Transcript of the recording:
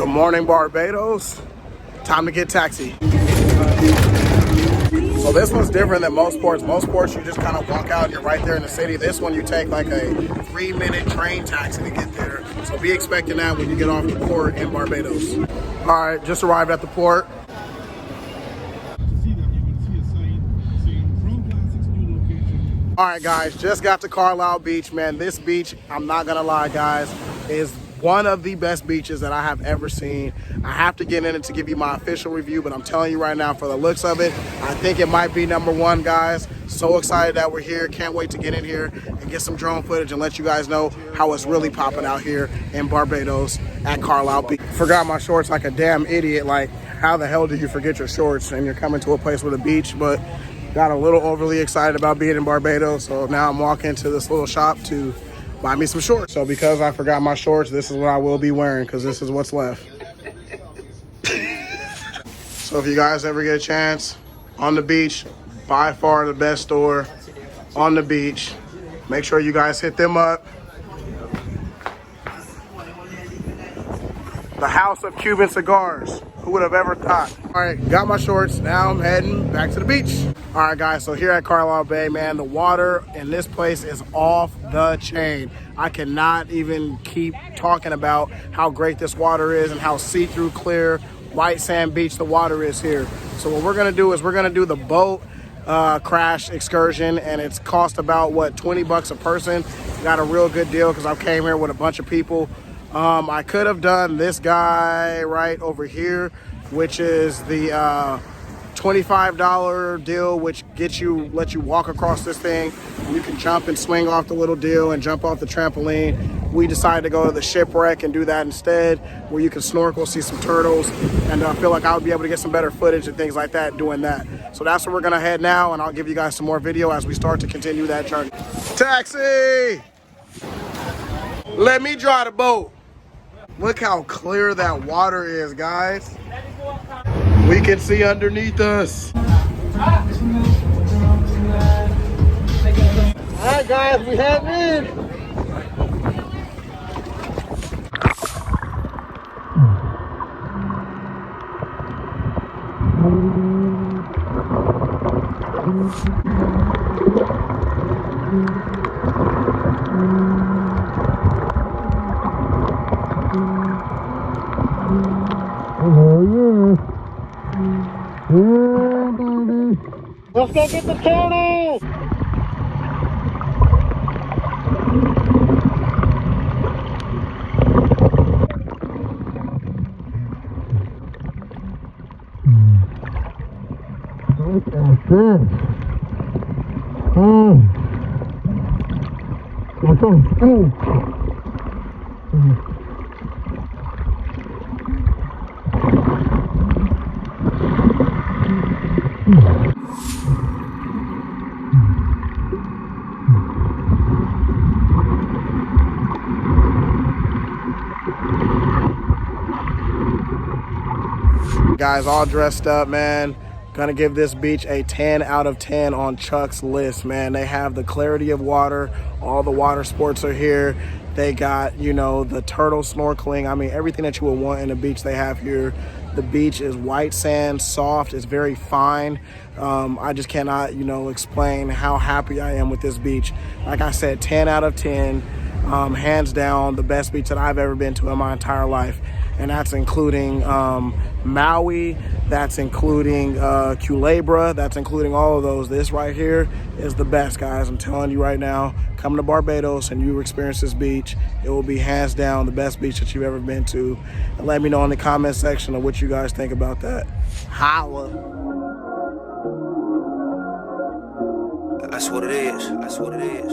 Good morning, Barbados. Time to get taxi. So this one's different than most ports. Most ports, you just kind of walk out and you're right there in the city. This one, you take like a 3-minute train taxi to get there. So be expecting that when you get off the port in Barbados. All right, just arrived at the port. All right, guys, just got to Carlisle Beach, man. This beach, I'm not gonna lie, guys, is one of the best beaches that I have ever seen. I have to get in it to give you my official review, but I'm telling you right now, for the looks of it, I think it might be #1, guys. So excited that we're here. Can't wait to get in here and get some drone footage and let you guys know how it's really popping out here in Barbados at Carlisle Beach. Forgot my shorts like a damn idiot. Like, how the hell do you forget your shorts and you're coming to a place with a beach? But got a little overly excited about being in Barbados, so now I'm walking to this little shop to buy me some shorts. So because I forgot my shorts, this is what I will be wearing because this is what's left. So if you guys ever get a chance, on the beach, by far the best store on the beach. Make sure you guys hit them up. The House of Cuban Cigars. Who would have ever thought? All right, got my shorts. Now I'm heading back to the beach. All right, guys, so here at Carlisle Bay, man, the water in this place is off the chain. I cannot even keep talking about how great this water is and how see-through clear, white sand beach the water is here. So what we're gonna do is we're gonna do the boat crash excursion, and it's cost about, what, 20 bucks a person. Got a real good deal because I came here with a bunch of people. I could have done this guy right over here, which is the $25 deal, which lets you walk across this thing. You can jump and swing off the little deal and jump off the trampoline. We decided to go to the shipwreck and do that instead, where you can snorkel, see some turtles, and I feel like I would be able to get some better footage and things like that doing that. So that's where we're gonna head now, and I'll give you guys some more video as we start to continue that journey. Taxi! Let me drive the boat. Look how clear that water is, guys. We can see underneath us. All right, guys, we heading in. Yeah, baby. Let's go get the turtle. Look at this. Oh. Let's go. Guys, all dressed up, man. Gonna give this beach a 10 out of 10 on Chuck's list, man. They have the clarity of water. All the water sports are here. They got, you know, the turtle snorkeling. I mean, everything that you would want in a beach they have here. The beach is white sand, soft. It's very fine. I just cannot, you know, explain how happy I am with this beach. Like I said, 10 out of 10. Hands down, the best beach that I've ever been to in my entire life. And that's including Maui, that's including Culebra, that's including all of those. This right here is the best, guys. I'm telling you right now, come to Barbados and you experience this beach, it will be hands down the best beach that you've ever been to. And let me know in the comment section of what you guys think about that. Holla. That's what it is. That's what it is.